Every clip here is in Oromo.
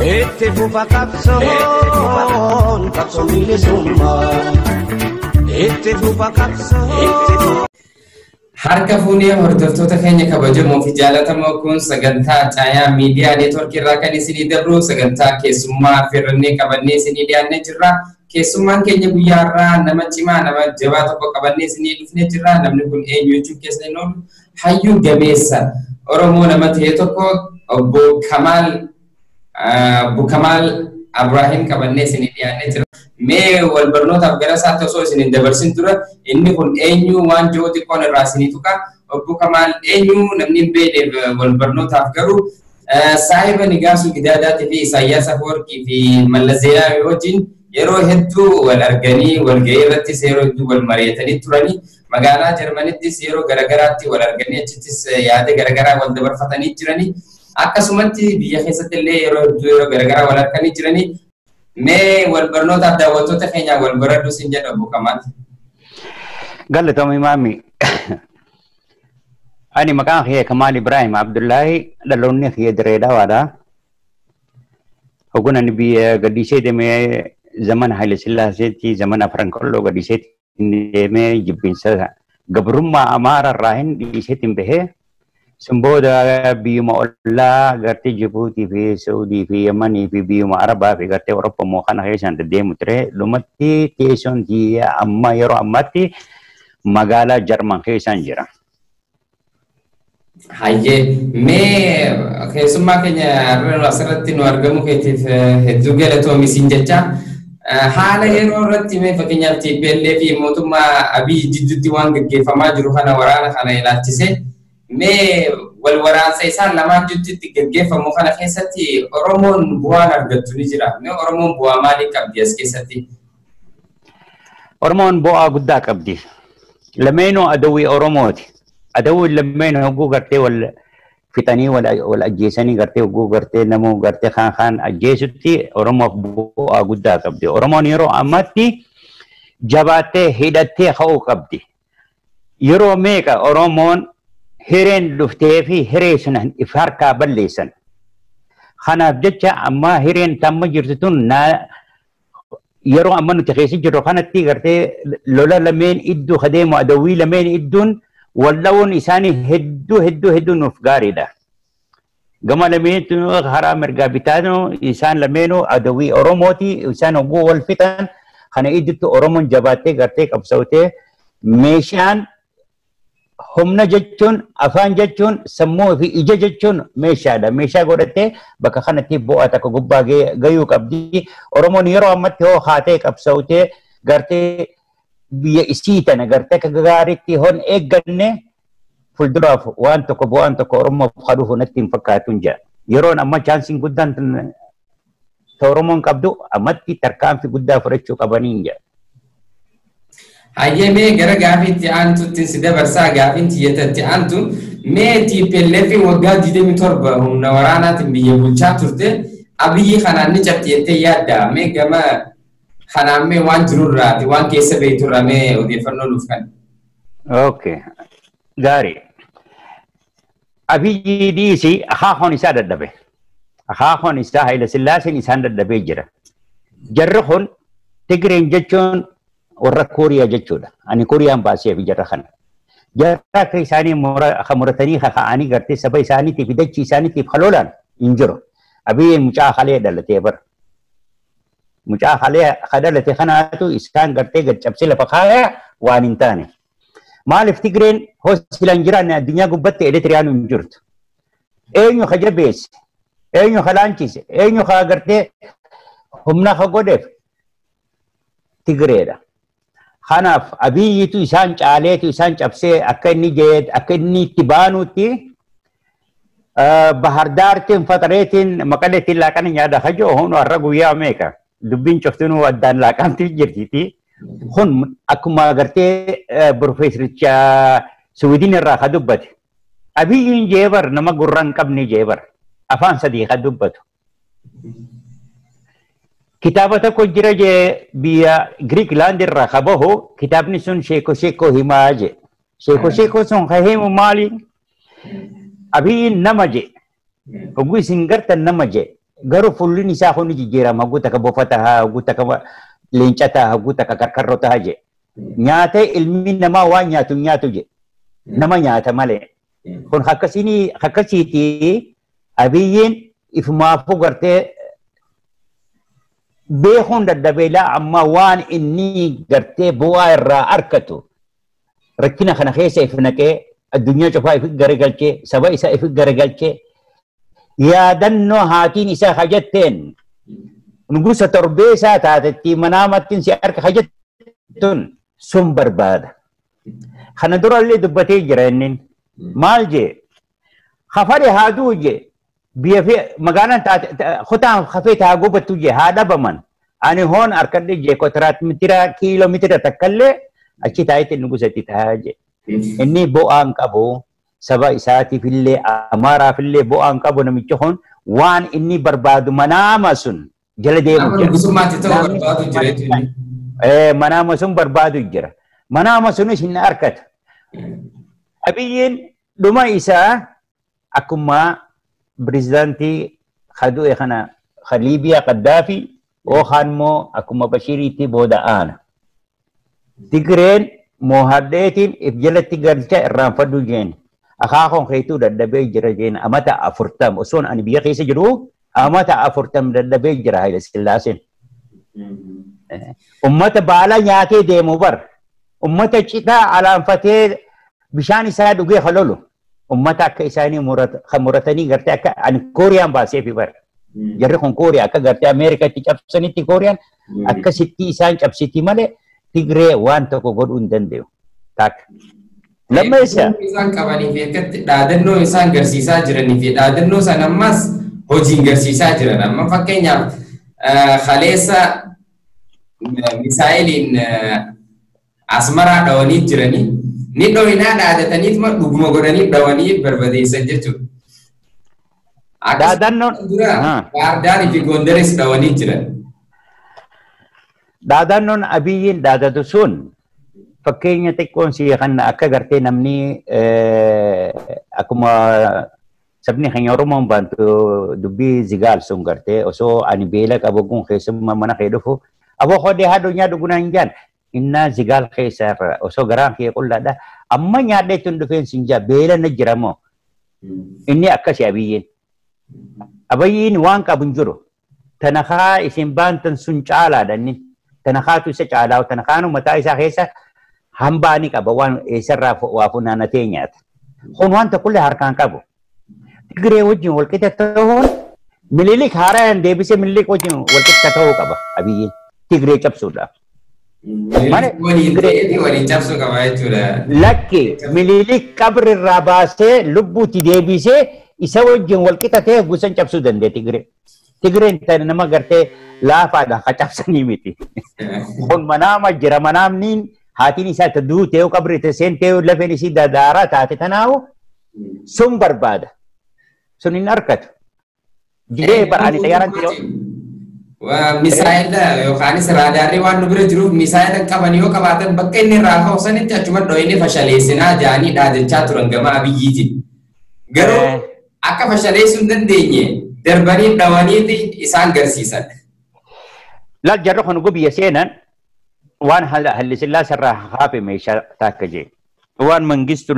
Itti fufa qabsoon qabsoo bilisummaa. Itti fufa qabsoon. Harka fuunee hordoftoota keenya kabajamoo fi jaallatamoo kun sagantaa Caayaa Miidiyaa Neetwoorkii irraa kan isinii dabru sagantaa keessummaa affeerrannee qabannee isinii dhiyaannee jirra. Keessummaan keenya guyyaa irraa nama cimaa nama jabaa tokko qabannee isinii dhufnee jirra. Namni kun eenyu jechuun keessa hin oolu hayyuu gameessa Oromoo nama ta'e tokko obbo Kamaal Abrahiim qabannee isinii dhiyaannee jirra. Mee wal barnootaaf gara isaatti osoo isin hin dabarsin dura inni kun eenyu waan jiru xiqqoon irraa isinii tuqa. Obbo Kamaal eenyu namni hin beekneef wal barnootaaf garuu saahiba Nagaasuu Gidaadaatii fi Isaayyaas Afwerqii fi Mallas Zeenaawii wajjin yeroo hedduu wal arganii wal ga'ii irrattis yeroo hedduu wal mari'atanii turanii magaalaa Jarmanittis yeroo garagaraatti wal arganii achittis yaada garagaraa wal dabarfatanii jiranii akkasumatti biyya keessatti illee yeroo hedduu yeroo garagaraa wal arganii jiranii. Mee wal barnootaaf daawwattoota keenya wal baradhu sin jedha Obbo Kamaal. Galatoomii maami. Ani maqaan kee Kamaal Ibrahim Abdullahi dhaloonni kee Direedawaadha. Hoggana biyya gadhiisee deemee zaman Haile Sillaaseetti zaman Afranqolloo gadhiisee deemee jibbinsa gabrummaa Amaara irraa hin dhiiseetiin bahee Sumboda biyyuma ollaa gartee Jibuutii fi Saudii fi Yemanii fi biyyuma Arabaa fi gartee Awurooppaa immoo kana keessaan deddeemu ture. Dhumatti teessoon amma yeroo ammaatti magaalaa Jarman keessaan jira. Hayyee mee keessummaa keenya asirratti nu argamu keetiif hedduu galatoomi jecha. Haala yeroo irratti mee fakkeenyaaf TPLF fi mootummaa Abiy jidduutti waan gaggeeffamaa jiru kana waraana kana ilaalchise. Mee wal waraansa isaan lamaan jidduutti gaggeeffamu kana keessatti Oromoon bu'aan argattu ni jira. Mee Oromoon bu'aa maalii qabdi as keessatti? Oromoon bu'aa guddaa qabdi. Lameenuu adawwii Oromooti. Adawwiin lameenuu hogguu gartee wal fixanii wal ajjeesanii gartee hogguu gartee namuu gartee kaan ajjeesutti Oromoof bu'aa guddaa qabdi. Oromoon yeroo ammaatti jabaattee hidhattee ka'uu qabdi. Yeroo meeqa Oromoon hireen dhuftee fi hiree sun if harkaa balleessan. Kanaaf jecha amma hireen tamma jirtu tun yeroo amma nuti keessa jirru kanatti gartee lola lameen iddoo adeemu adawwii lameen iddoon walda'uun isaanii hedduu nuuf gaariidha. Gama lameentu karaa mirgaa bitaanu isaan lameenuu adawwii Oromooti isaan hogguu wal fixan kana iddotti Oromoon jabaattee gartee qabsaa'utee meeshaan humna jechuun afaan jechuun sammuu fi ija jechuun meeshaadha. Meeshaa godhattee bakka kanatti bu'aa takka gubbaa gahuu qabdi. Oromoon yeroo ammatti hoo haatee qabsaa'utee gartee biyya isii tana gartee akka gaariitti hon eegganne fuulduraaf waan tokko bu'aan tokko Oromoof kadhuuf natti hin fakkaatu jira. Yeroon amma chaansiin guddaan Oromoon qabdu ammatti tarkaanfii guddaa fudhachuu qabanii jira. Hayyee mee gara gaafiitti aantutti si dabarsaa gaafiin tiyyatatti aantu mee TPLF waggaa 27 humna waraanaatiin biyya bulchaa turte Abiyyi kanaan ni cabti jettee yaadda mee gama kanaan mee waan jirurraati waan keessa beekturraa mee odeeffannoo nuuf kenni. Okay. Gaarii. Abiyyi dhiisi akaakoon isaa dadhabe. Akaakoon isaa Haile Sillaaseen isaan dadhabee jira. Jarri kun Tigreen jechuun warra Kooriyaa jechuudha. Ani Kooriyaan baasee fi jarra kana. Jarra akka isaanii muratanii kaka'anii gartee saba isaaniitiif dachii isaaniitiif haloolaan hin jiru. Abiyyiin mucaa halee dhalatee bara. Mucaa halee dhalate kanaatu isaan gartee gad cabsee lafa kaayaa waan hin taane. Maaliif Tigreen hoosilaan jiraanne addunyaa gubbatti Eritiriyaan hin jirtu. Eenyu ka jabeesse, eenyu ka laanchise, eenyu ka gartee humna ka godheef Tigreedha. Kanaaf Abiyyiitu isaan caaleetu isaan cabsee akka inni itti baanutti Bahardaartiin Faxareetiin Maqaleetiin laaqana nyaata hajoo hunu har'a guyyaa meeqa dubbiin coftinuu addaan laaqamtii jirtiti. Kun akkuma gartee Profeesericha Suwiidin irraa ka dubbate. Abiyyiin jeebar nama gurra hin qabne jeebar afaan sadii ka dubbatu. Kitaaba tokko jira je biyya Greekland irraa ka bahu kitaabni sun Sheeko himaa je. Sheeko sun ka himu maali? Abiyyiin nama je. Hogguu isin gartan nama je. Garuu fuulli isaa kun jijjiirama haguuta ka bofataa haguuta ka leencataa haguuta ka karkarrotaa je. Nyaata ilmi namaa waan nyaatu je. Nama nyaata malee. Kun akkasiiti abiyyiin ifumaafuu gartee beekuun daddabeelaa amma waan inni gartee bu'aa irraa argatu rakkina kana keessa if naqee addunyaa cufaa if garagalchee saba isaa if garagalchee yaadannoo haatiin isaa hajatteen nugusa torbee isaa taatetti manaamattiin si harka hajattun sun barbaada. Kana durallee dubbatee jira inni maal jee hafade haaduu jee biyya fi magaalaan kutaan hafee taa gubattu jee haa dhabaman ani hoon harkadhe jee kontiraatmitira kiiloomitira takkallee achi taayitti nugusatti taa jee inni bu'aan qabu saba isaatiif illee amaaraaf illee bu'aan qabu namichi kun waan inni barbaadu manaama sun jala deemu jira. Manaama sun barbaadu jira. Manaama sunis hin harkata. Abiyyiin dhuma isaa akkuma pirezidaantii Hadu'e kana Liibiyaa Qaddaafi yookaan immoo akkuma Bashiriitti booda aana. Tigreen moohaddeetiin if jalatti galcha irraanfadhu jeen. Akaakoon keetuu daddabee jira jeen amata 40 osoon ani biyya keessa jiru amata 40 daddabee jira Haile Sillaaseen. Ummata baala nyaatee deemu bar. Ummata citaa alaanfatee bishaan isaa dhugee halolu. Ummata akka isaanii muratanii gartee akka ani Kooriyaan baasee fi bar. Jarri kun Kooriyaa akka gartee Ameerikaatti cabsanitti Kooriyaan akka sitti isaan cabsiti malee Tigree waan tokko godhuu hin danda'u. Taak. Lammeessa. Isaan qabanii fi akkatti dhaadannoo isaan garsiisaa jiranii fi dhaadannoo san ammas hojiin garsiisaa jiran. Amma fakkeenyaaf kaleessa misaa'iliin asmaraa dhawanii jiranii ni dhooyinaa dhaadataniif dhuguma godhanii dhawanii barbadeessan jechuudha. Dhaadannoon Baardaanii fi Gondaris dhawanii jiran. Dhaadannoon abiyyiin dhaadatu sun fakkeenya xiqqoon si kan akka gartee namni akkuma sabni keenya Oromoon baantu dubbii zigaal sun gartee osoo ani beela qabaguun keessummaa mana kee dhufu aboo hodee haadhu nyaadhu gunaan jaan innaa zigaal keessa irra osoo garaan kee qullaadha amma nyaadhee tun dhufeen sin jaa beela na jira moo inni akkasi abiyyiin. Abiyyiin waan qabu hin jiru tanakaa isin baantan sun caalaadha inni tanakaatu isa caalaa tanakaanu mataa isaa keessa hambaani qaba waan eessarraa waa funaanatee nyaata. Kun wanta kulle harkaan qabu. Tigree wajjin walqixa ta'uun Minilik haaraan deebisee Minilik wajjin walqixa ta'uu qaba abiyyiin Tigree cabsuudhaaf. Waliin cabsuu qaba jechuudha. Lakki Minilik qabrirraa baasee lubbuutti deebisee isa wajjin walqixa ta'e gusan cabsuu danda'e Tigree. Tigreen tan nama gartee laafaadha ka cabsanii miti. Kun manaama jira manaamniin haatiin isaa ta duutee qabrite seentee lafeen isii dadaaraa taate tanaawu sun barbaada. Sun hin harkatu. Jiree bar'aani xayyaaran ta'e. Misaa'ila yookaanis raadaarri waan nu bira jiruuf misaa'ila qaban yoo qabaatan bakka inni irraa ka'u sanitti achuma dhooyinee fashaleessinaa jaanii dhaadachaa turan gama abiyyiitiin. Garuu akka fashaleessuu hin dandeenye darbanii dhawaniiti isaan garsiisan. Laal jarri kun biyya seenan waan Haile Sillaasee irraa hafe meeshaa takka jee waan mangistu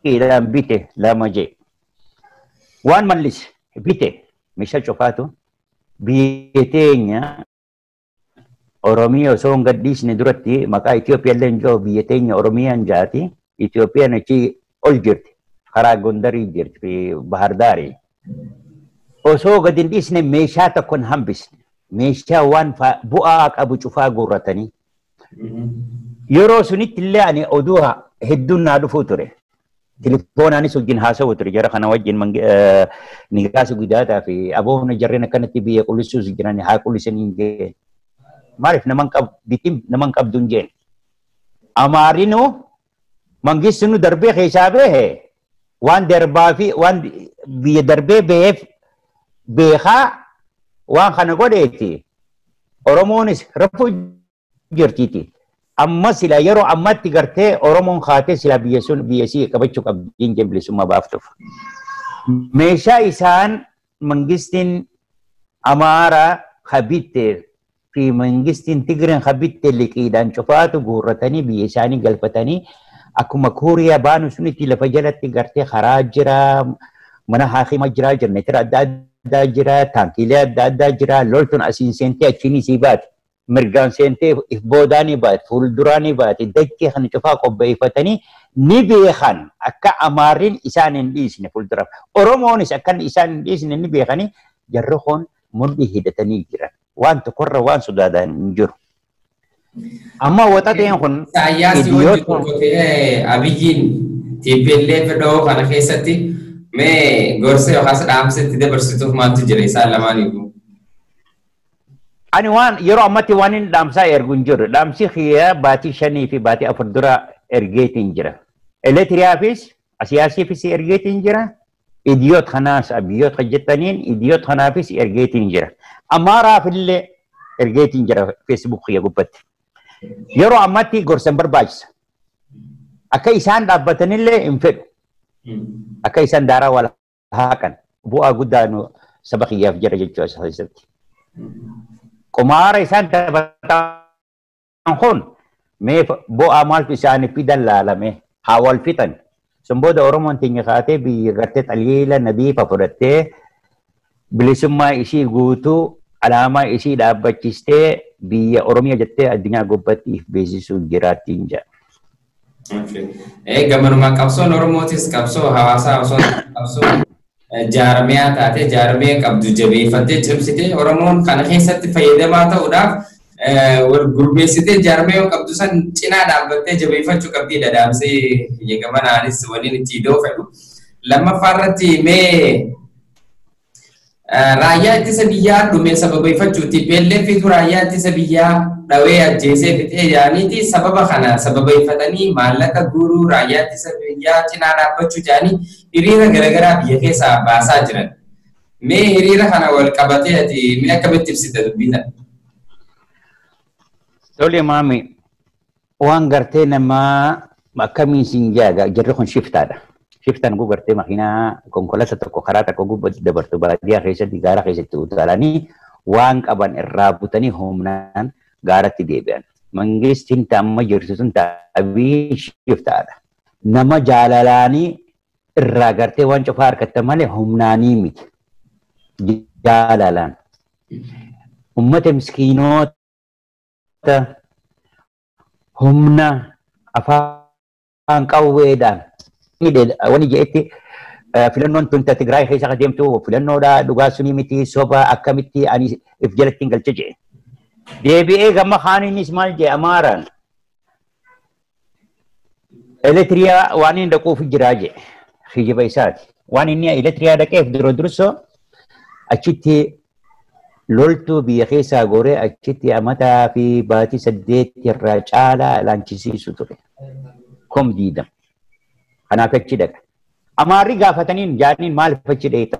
liqiidhaan bite lama jee waan mallis bite meeshaa cufaatu biyya teenya Oromiyaa osoo hin gadhiisne duratti maqaa Itoophiyaa illee hin jiru biyya teenya Oromiyaan jaati Itoophiyaan achi ol jirti karaa Gondarii jirti Bahar Daarii osoo gadi hin dhiisne meeshaa tokko hin hambisne. Meeshaa waan bu'aa qabu cufaa guurratanii. Yeroo sunitti illee ani oduu hedduun naa dhufuu ture. Telefoonaanis wajjin haasawuu ture jara kana wajjin nigaasa guddaataa fi aboona jarreen akkanatti biyya qullisuus jiran haa qullisanii hin jeen. Maaliif naman qabdu hin jeen. Amaarinu mangisnu darbee keessaa behe waan darbaa fi waan biyya darbee beheef beekaa waan kana godheeti Oromoonis rafuu jirtiiti. Amma sila yeroo ammatti gartee Oromoon kaatee sila biyya sun biyya sii qabachuu qabdiin bilisummaa baaftuuf. meeshaa isaan mangistiin Amaaraa habitte fi mangistiin Tigireen habitte liqiidhaan cufaatu guurratanii biyya isaanii galfatanii akkuma Kooriyaa baanu sunitti lafa jalatti gartee karaa jira, mana haakima jira, jeneratira adda addaa jira, taankiilee adda addaa jira, loltuun asiin seentee achiin isii baate, mirgaan seentee if boodaanii baate, fuulduraanii baate, dachee kana cufaa qopheeffatanii ni beekan akka Amaarriin isaan hin dhiisne fuulduraaf. Oromoonis akka isaan hin dhiisne ni beekanii jarri kun mudhii hidhatanii jiran. Waan tokkorra waan sodaatan hin jiru. Amma waxateen kun Abiyyiin TPLF dhoo kana keessatti mee gorsa yookaas dhaamsatti dabarsituuf maaltu jira isaan lamaaniifu? Ani waan yeroo ammatti waan inni dhaamsaa ergu hin jiru. Dhaamsi kiyya baatii 5 fi baatii 4 dura ergeetiin jira. Elektiriyaafis siyaasiifis ergeetiin jira. Idiyoot kanaas abiyyoot hojjetaniin idiyoot kanaafis ergeetiin jira. Amaaraafillee ergeetiin jira Facebook kiyya gubbatti. Yeroo ammatti gorsan barbaachisa. Akka isaan dhaabbatanillee hin fedhu. Akka isaan daaraa wal haaqan bu'aa guddaa saba kiyyaaf jira jechuu isa keessatti. Qumaara isaan taphatan kun mee bu'aa maaltu isaaniif fidan laalame haa wal fixan. Sun booda Oromoon teenya kaatee biyya gartee xaliila nadiifa fudhattee bilisummaa ishii guutuu alaamaa ishii dhaabbachistee biyya Oromiyaa jettee addunyaa gubbatti beeksisuuf jiraattiin jira. Gamanuma qabsoon Oromootis qabsoo hawaasaa osoo qabsoo jaarmiyaa taatee jaarmiyaa qabdu jabeeffattee cimsitee Oromoon kana keessatti fayyadamaa ta'uudhaaf wal gurmeessitee jaarmiyaa qabdu san cinaa dhaabbattee jabeeffachuu qabdii dadaamsee gamanaanis waliin itti hidhoo fedhu. Lammaffaa irratti mee raayyaa ittisa biyyaa dhumee sababeeffachuuti TPLF raayyaa ittisa biyyaa dhawee ajjeesee fixee jaaniiti sababa kana sababeeffatanii maallaqa guuruu raayyaa ittisa biyyaa cinaa dhaabbachuu jaanii hiriira garaagaraa biyya keessaa baasaa jiran. Mee hiriira kana wal qabatee ati mee akkamitti ibsita dubbitan? Tole maami waan gartee namaa akkamiin siin jaaga jirri kun shiftaadha. Shiftaan kun gartee makiinaa konkolaataa tokko karaa tokko gubbatti dabartu baadiyyaa keessatti gaara keessatti utaalanii waan qaban irraa butanii humnaan gaaratti deebi'an. Mangistiin amma jirtu sun taabii shiftaadha. Nama jaalalaanii irraa gartee waan cufaa harkatta malee humnaanii miti. Jaalalaan. Ummata miskiinoota humna afaan qawweedhaan wani jeetti filannoon tun Tigraay keessa deemtu filannoodha dhugaa sunii miti soba akkamitti ani if jalatti hin galche jee. Deebi'ee gamma kaaniinis maal jee Amaaraan elektiriyaa waan inni dhaquuf jiraa jee kijiba isaati. Waan inni elektiriyaa dhaqeef dursoo achitti loltuu biyya keessaa goree achitti amataa fi baatii 8 irraa caalaa laanchisiisu ture. Kom diidam. Kanaaf achi dhaqa. Amaarri gaafataniin jaaniin maal achi dheeta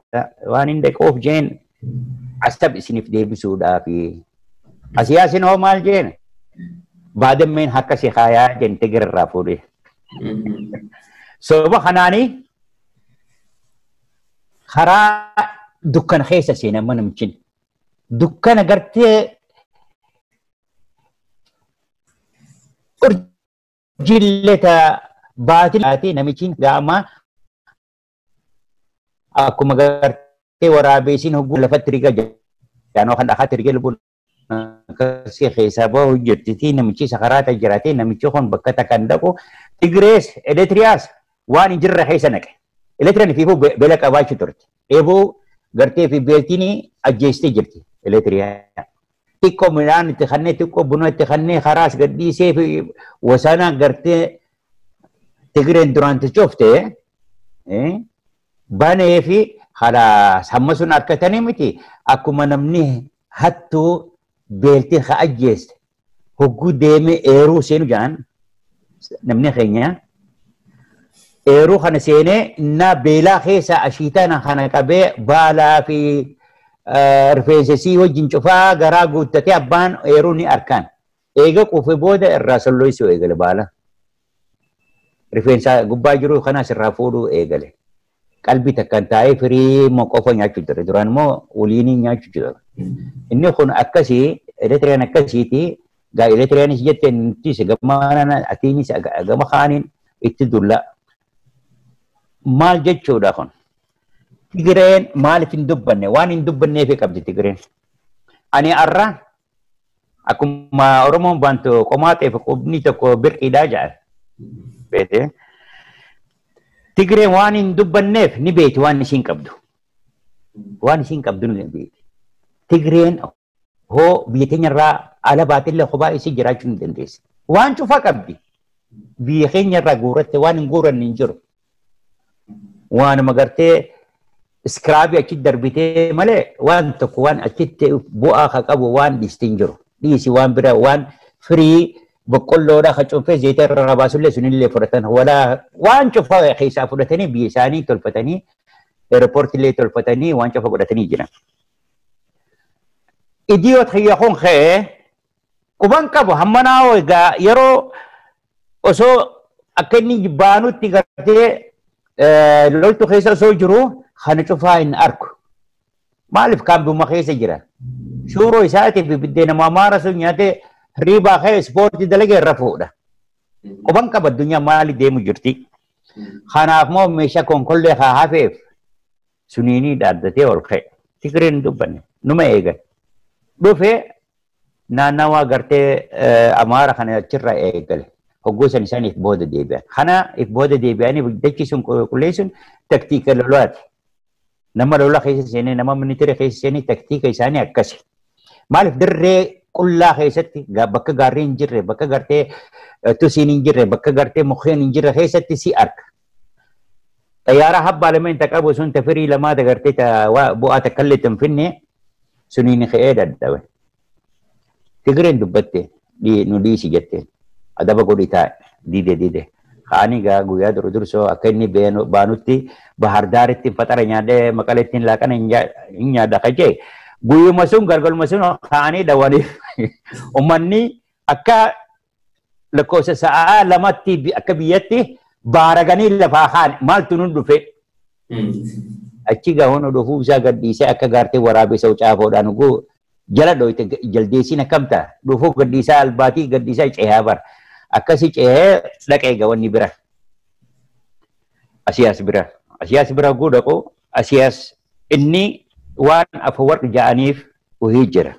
waan hin dhaqoof jeen asab isiniif deebisuudhaaf. Asiyaasin hoo maal jeen baadammeen akka si haayaa jeen Tigirarraa fuudhee. Soba kanaanii karaa dukkana keessa seenan manamchin. Dukkana gartee urjilleta baatii namichiin gaama akkuma gartee waraabessiin hogguu lafatti riga jaanoo kan dhaqaatti rigee lubbuun akkasii keessaa bahu jirti namichi sakaraata jiraatee namichi kun bakka takkan dhaqu Tigirees elektiriyaas waan hin jirre keessa naqe. Elektiriyaan fiifuu beela qabaachuu turte. Eeboo gartee fi beeltiin ajjeestee jirti. Elektiriyaa. Xiqqoo midhaan itti kannee xiqqoo buna itti kannee karaas gadhiisee fi wasaana gartee Tigireen duraan tichoofte banee fi halaas hamma sun harkatanii miti akkuma namni hattuu beeltii ka ajjeeste hogguu deemee eeruu seenu jaan namni keenya eeruu kana seenee innaa beelaa keessa ashiitana kana qabee baalaa fi rifeensasii wajjin cufaa garaa guuttatee abbaan eeruu ni arkaan. Eega quufee booda irraa solloisuu eegale baala. Rifeensa gubbaa jiru kanas irraa fuudhuu eegale. qalbii takkaan taa'ee firii moo qofa nyaachuu jira. Duraan immoo waliinii nyaachuu jira. Inni kun akkasii elektiriyan akkasiiti. Gaa elektiriyanis jettee nutis gama atiinis gama kaaniin itti dulla. Maal jechuudha kun? Tigireen maaliif hin dubbanne? Waan hin dubbanneef qabdi Tigireen. Ani arra akkuma Oromoon baantu qomaaxeef qubni tokko birqiidhaa jedhan. Beete. Tigireen waan hin dubbanneef ni beeti waan isiin qabdu. Waan isiin qabdu ni beeti. Tigireen hoo biyya keenyarraa ala baatillee kophaa isii jiraachuu ni dandeessi. Waan cufa qabdi. Biyya keenyarraa guuratte waan hin guuranne hin jiru. Waanuma gartee iskraabii achitti darbitee malee waan tokko waan achitti bu'aa ka qabu waan dhiiste hin jiru. Dhiisi waan bira waan firii boqqolloodhaa ka cuunfee zayita irraa baasullee sunillee fudhatan waan cufa keessaa fudhatanii biyya isaanii tolfatanii eerpoortillee tolfatanii waan cufa godhatanii jiran. Idiyoot hiyya kun ka'ee quban qabu hammanaa egaa yeroo osoo akka inni baanutti gartee loltu keessa osoo jiru kana cufaa hin argu. Maaliif kaambuma keessa jira? Suuroo isaatiif biddeena maamaara sun nyaatee riibaa ka'ee ispoortii dalagee irra fuudha. Quban qaba addunyaa maali deemu jirti? Kanaaf moo meeshaa konkollee haa hafeef suniinii dhaaddatee ol ka'e. Tigireen dubbanne numa eegan. Dhufee naannawaa gartee amaara kana achirra eegale. Hoggoosan isaaniif booda deebi'an. Kana if booda deebi'anii dachisuun qulqulleessuun taktiika lolaati. Nama lola keessa seenee nama ministeera keessa seenee taktiika isaanii akkasi. Maaliif dirree qullaa keessatti bakka gaarree hin jirre bakka gartee tusiin hin jirre bakka gartee mukkeen hin jirre keessatti si arga. Xayyaara habbaa lameen taqabu sun tafirii lamaa dagartee bu'aa takkallee hin finne suniin ka'ee dadhabe. Tigireen dubbatte nu dhiisi jettee. Adaba godhi taa'e dide kaanii gaa guyyaa dursoo akka inni baanutti bahardaaritti fatara nyaadhee maqaleettiin laaqana hin nyaadha kajee guyyuma sun gargaluma sun kaanii dhawaniif ummanni akka lakkoofsa sa'aa lamatti akka biyyatti baaraganii lafaa kaan maaltu nun dhufe achi gaa hono dhufuu isaa gadhiisee akka gaartee waraabessa caafoodhaan jala dhoyte jaldeessiin akkamta dhufuu gadhiisaa albaatii gadhiisaa cehaa bara. Akkasii ce'ee dhaqee gawanni bira. Asiyaas bira guudhaqu asiyaas inni waan Afawarqi ja'aniif uhii jira.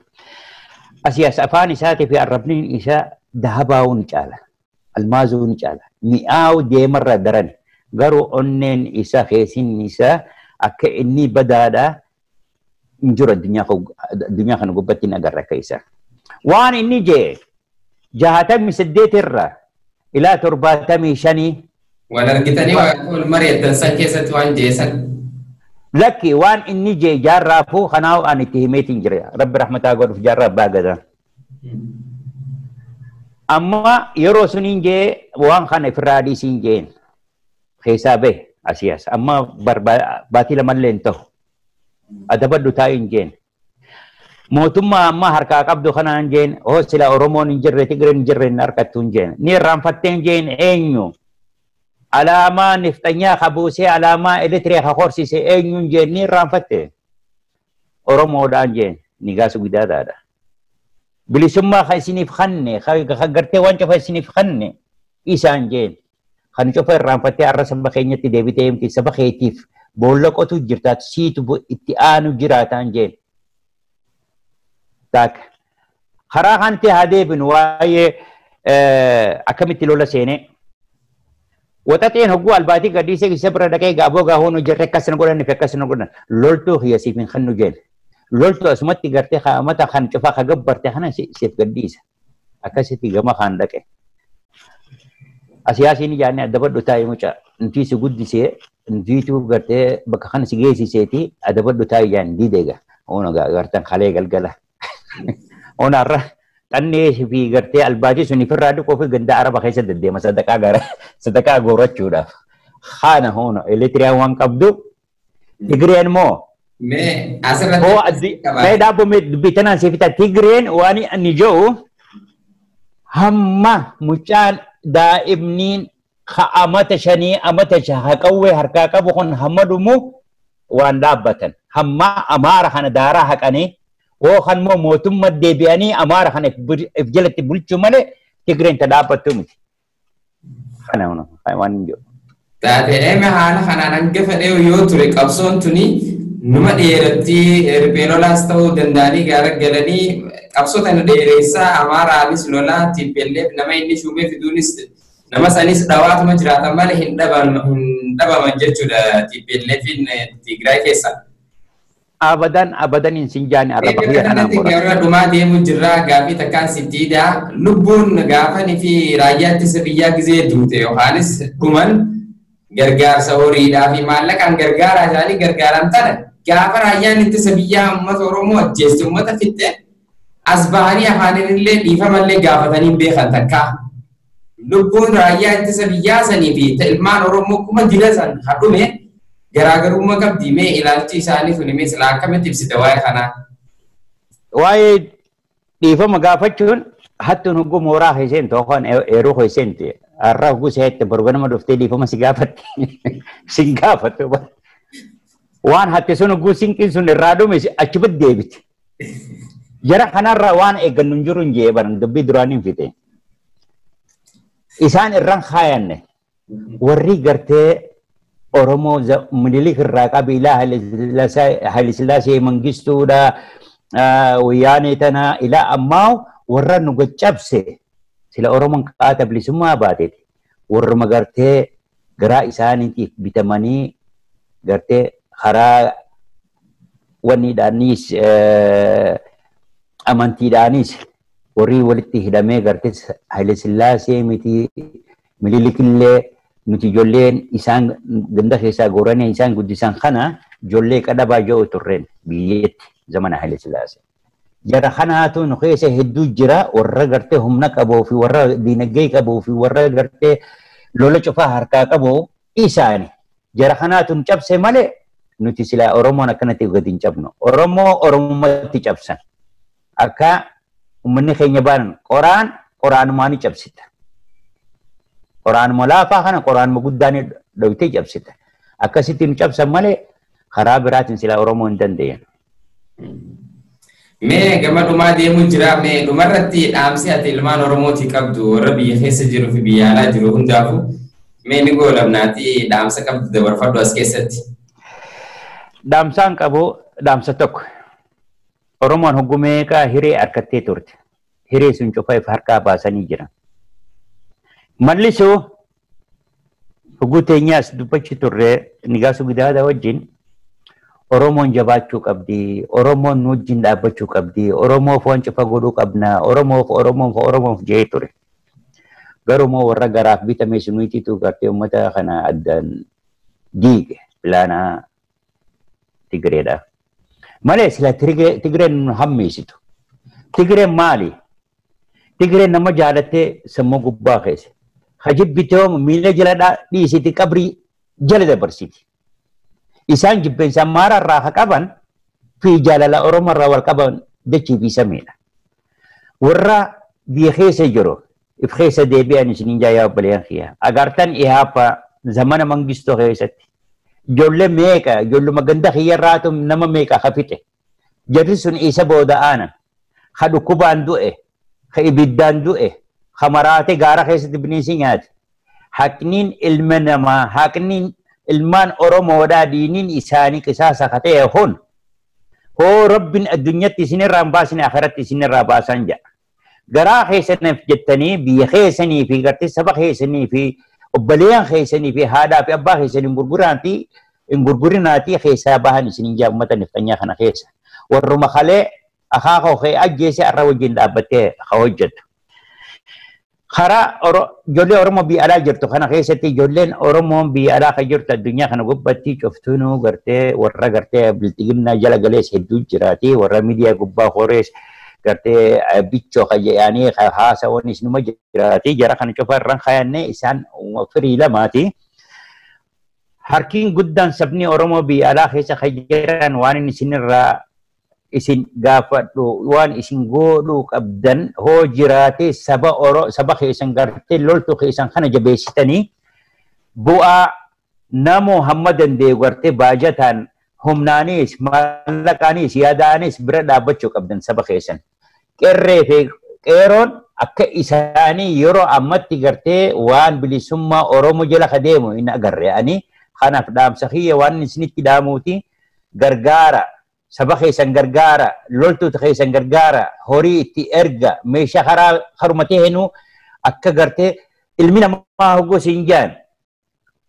Asiyaas afaan isaatii fi arrabni isaa dahabaa'uu ni caala. Almaazuu ni caala. Mi'aawu deemarra daran. Garuu onneen isaa keessin isaa akka inni badaadhaa hin jiru addunyaa kana gubbatti hin agarra akka isaa. Waan inni jee jahatamii saddeet irraa ilaa torbaatamii shanii. Waan argitanii waan mari'attan san keessatti waan jeesan. Lakki waan inni jee jaarraafuu kanaaf ani itti himeetiin jira. Rabbi rahmataa godhuuf jaarraa abbaa gadaa. Amma yeroo suniin jee waan kana ifirraa dhiisiin jeen keessaa bahe asiyaas. Amma baatii lamallee hin ta'u. Adabaddu taa'iin jeen. Mootummaa amma harkaa qabdu kanaan jeen sila Oromoon hin jirre Tigireen hin jirre hin harkattu hin jeen. Ni irraanfatteen jeen eenyu? Alaamaa nifxanyaa kabuusee alaamaa elektiriyaa kakorsiise eenyu hin jeen ni irraanfatte. Oromoodhaan jeen ni gaasu gidaadhaadha. Bilisummaa kan isiniif kanne kan gartee waan cufa isiniif kanne isaan jeen. Kan cufa irraanfattee har'a saba keenyatti deebitee himti saba keetiif boolla qotu jirtaatu siitu itti aanu jiraataan jeen. Karaa kanatti haa deebinu waa'ee akkamitti lola seenee. Waxaxeen hogguu albaatii gadhiisee isa bira dhaqee gaaboo gaahoon jirre akkasina godhanni fi akkasina godhan loltuu hiyyasiif hin kannu jeen. Loltuu asumatti gartee haamata kan cufaa ka gabbarte kana siif gadhiisa. Akkasitti gama kan dhaqe. Asiyaasiin ijaarne adabadhu taa'ee mucaa nuti si guddisee nutiitu gartee bakka kana si geessiseeti adabadhu taa'ee ijaan diideega. Oona gartan kalee galgala. Onarra xannee fi gartee albaatii sun ifirraa dhiquu fi ganda araba keessa deddeema sadaqaa goorachuudhaaf. Haana hoona elektiriyaa waan qabdu Tigireen moo. Mee asirratti mee daabbo bitanaan siifita Tigireen waan inni jiru hamma mucaan daa'imniin amata shanii amata haqawwee harkaa qabu kun hamma dhumu waan dhaabbatan hamma amaara kana daaraa haqanii kan moo mootummaa deebi'anii amaara kana if jalatti bulchuu malee Tigreen ta dhaabbattu miti. Kana waan hin jiru. Taatee haala kanaan hanga fedhee yoo ture qabsoon tuni numa dheeratti ribeelolaas ta'uu danda'anii gaara galanii qabsoota na dheeressaa amaaraanis lolaa TPLF nama inni shuumee fiduunis nama sanis dhawaatuma jiraatan malee hin dhabaman jechuudha TPLFin Tigraay keessa. Abadan hin sinjaani arraba kiyya kanaan qora. Gara dhumaa deemu jirraa gaafii takkaan sittiidha. Lubbuun gaafanii fi raayyaa ittisa biyyaa gizee duute yookaanis dhuman gargaarsa horiidhaa fi maallaqaan gargaaraa isaanii gargaaran tana gaafa raayyaan ittisa biyyaa uummata Oromoo ajjeeste uummata fixxe as bahanii afaanillee dhiifamallee gaafatanii beekan takkaa. Lubbuun raayyaa ittisa biyyaa sanii fi ilmaan Oromoo kuma dila san hadhume garaagarummaa qabdi mee ilaalchi isaanii tuni mee silaa akkamitti ibsite waa'ee kanaa? Waa'ee dhiifama gaafachuun hattuun hogguu mooraa keesseen tokkoon eeruu keesseen arraa hogguu seette borganama dhuftee dhiifama si gaafatti sin gaafatu waan hatte sun hogguu sinqiin sun irraa dhume achibatti deebiti. Jara kanarraa waan eeggannu hin jiru hin jee baran dubbii duraan hin fite. Isaan irraan kaayanne warri gartee Oromoo Minilik irraa qabiilaa Haile Sillaasee Mangistuudha wayyaanee tana ilaa ammaa warra nu gaccabse sila Oromoon qaata bilisummaa baateeti. Warra gartee garaa isaaniitiif bitamanii gartee karaa wanniidhaanis amantiidhaanis warri walitti hidhamee gartee Haile Sillaasee miti Minilikillee nuti ijoolleen isaan ganda keessaa gooranii isaan guddisan kana ijoollee qadhabaa jiru turreen biyyatti zamana Haile Sillaasee. Jara kanaatu nu keessa hedduu jira warra gartee humna qabuu fi warra diinagdee qabuu fi warra gartee lola cufaa harkaa qabu isaani. Jara kanaatu nu cabse malee nuti sila Oromoon akkanatti gadi hin cabnu. Oromoo Oromummaatti cabsan. Akka uummanni keenya baanan qoraanumaan cabsita. Qoraanuma laafaa kana qoraanuma guddaan dhawitee cabsita. Akkasitti nu cabsan malee karaa biraatiin sila Oromoo hin dandeenye. Mee gama dhumaa deemuu jira mee dhumarratti dhaamsi ati ilmaan Oromootii qabdu warra biyya keessa jiruu fi biyya alaa jiru hundaafu mee ni goolabnaati dhaamsa qabdu dabarfadhu as keessatti. Dhaamsaan qabu dhaamsa tokko. Oromoon hoggumeeqa hiree harkattee turte. Hiree sun cufaa harkaa baasanii jiran. Mallisoo hogguu teenyaas dubbachi turre Nigaasu Gidaada wajjin Oromoon jabaachuu qabdi, Oromoon wajjin dhaabbachuu qabdi, Oromoof waan cufa godhuu qabna, Oromoof jee ture. Garumoo warra garaaf bitame suniitiitu gartee uummata kana addaan diige pilaanaa Tigreedha. Malee sila Tigreen hammeessitu. Tigreen maali? Tigreen nama jaalattee sammuu gubbaa keessa. Hajibbitoo miila jala dhiisiti qabrii jala dabarsiti. Isaan jibbeensa maara irraa qaban fi jaalala Oromoo irraa wal qaban dachii fi samiidha. Warra biyya keessa jiru if keessa deebi'an isiniin jaayaa obboleeyyan kiyya. Agartan ihaapa zamana Mangistoo keessatti. Ijoollee meeqa ijoolluma ganda kiyya irraatu nama meeqa hafite. Jarri sun isa booda'aana. Ha dhukkubaan du'e. Ha ibiddaan du'e. Maraatee gaara keessatti bineensi nyaate. Haqniin ilma namaa, haqniin ilmaan Oromoodhaa diiniin isaanii qisaasa katee hun. Hoo Rabbiin addunyatti isinirraa hin baasine akhiratti isinirraa baasan jedha. Garaa keessaniif jettanii biyya keessanii fi gartee saba keessanii fi obboleeyyan keessanii fi haadhaa fi abbaa keessanii hin gurgurinaati keessaa bahan isiniin jaammatan niftanyaa kana keessa. Warruma kalee akaakoo kee ajjeese irra wajjin dhaabbattee haa hojjettu. Karaa ijoollee Oromoo biyya alaa jirtu kana keessatti ijoolleen Oromoo biyya alaa kan jirtu addunyaa kana gubbatti cuftuunuu gartee warra gartee biltiginnaa jala galees hedduu jiraati warra miidiyaa gubbaa horees gartee bichoo kayyaanii haasawwanis numa jiraati jara kana cufa irraan kaayannee isaan firii lamaati. Harkiin guddaan sabni Oromoo biyya alaa keessa kan jiran waan inni isinirraa isin gaafadhu waan isin godhuu qabdan hoo jiraate saba keessan gartee loltuu keessan kana jabeessitanii bu'aa nama hamma danda'e gartee baajataan humnaanis maallaqaanis yaadaanis bira dhaabbachuu qabdan saba keessan. Qeerree fi qeeroon akka isaanii yeroo ammatti gartee waan bilisummaa Oromoo jala kadeemu hin agarre. Ani kanaaf dhaamsa kiyya waan isinitti dhaamuuti gargaara. Saba keessan gargaara, loltoota keessan gargaara, horii itti erga, meeshaa karaa harumatee henu akka gartee ilmi namaa hoggosiin jaan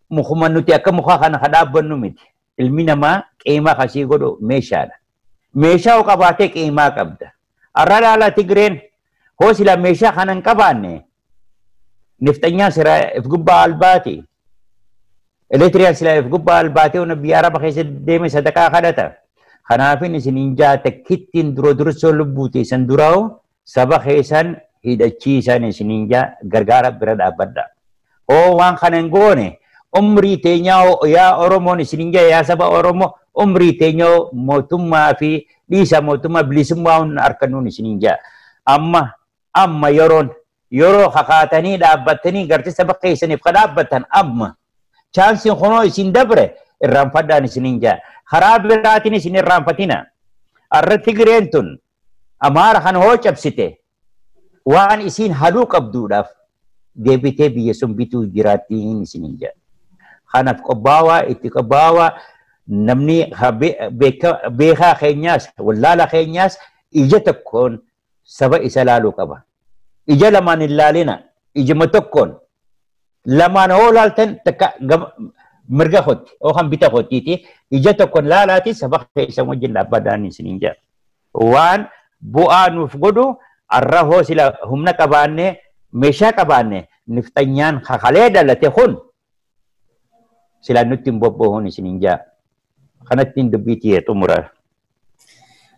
mukuma nuti akka mukaa kana kadhaabbannu miti. Ilmi namaa qiimaa kasii godhu meeshaadha. Meeshaa qabaatee qiimaa qabda. Arra dhaala Tigreen hoo sila meeshaa kana hin qabaanne niftanyaa sira if gubbaa albaati. Elektiriyaa sila if gubbaa albaatee ona biyya Araba keessa deeme sadaqaa kadhata. Kanaafin isiniin jaata kittiin dursoo lubbuu teessan duraa'u saba keessan hidhachiisan isiniin jaa gargaara bira dhaabbadha. Oo waan kana hin goone umrii teenyaa yaa Oromoon isiniin jaa yaa saba Oromoo umrii teenyaa mootummaa fi dhiisa mootummaa bilisummaa harkannuun isiniin jaa. Amma yeroo kakaatanii dhaabbattanii gartee saba keessaniif ka dhaabbatan amma chaansiin kunoo isin dabre irraanfadhaan isiniin jaa. Karaa biraatiin isin irraanfatina. Arra Tigreen tun Amaara kan hoo cabsite waan isin haduu qabduudhaaf deebitee biyya sun bituu jiraattiin isiniin jedha. Kanaaf qophaawaa itti qophaawaa namni beekaa keenyaas wallaala keenyaas ija tokkoon saba isa laaluu qaba. Ija lamaan hin laalina. Ijuma tokkoon lamaan hoo laaltan takka mirga kooti yookaan bita kootiiti ija tokkoon laalaati saba keessan wajjin dhaabbadhaan isiniin jedha. Waan bu'aa nuuf godhu arra hoo sila humna qabaanne meeshaa qabaanne niftanyaan kakalee dhalate kun sila nutti hin bobba'uun isiniin jedha. Kanattiin dubbiitii xumura.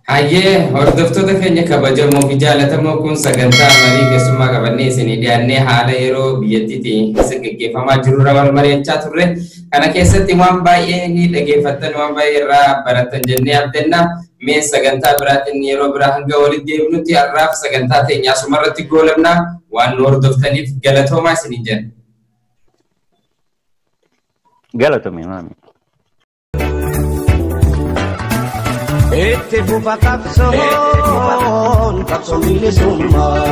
Hayyee hordoftoota keenya kabajamoo fi jaallatamoo kun sagantaa marii keessummaa qabannee isinii dhiyaannee haala yeroo biyyattiitiin keessa gaggeeffamaa jirurra wal mari'achaa turre. Kana keessatti waan baay'ee ni dhageeffattan waan baay'ee irraa baratan jennee abdanna. Mee sagantaa biraatiin yeroo biraa hanga walitti deebinutti har'aaf sagantaa teenya asumarratti goolabna. Waan nu hordoftaniif galatoomaa isiniin jenna. Galatoomii maami. Itti fufa qabsoon qabsoo bilisummaa.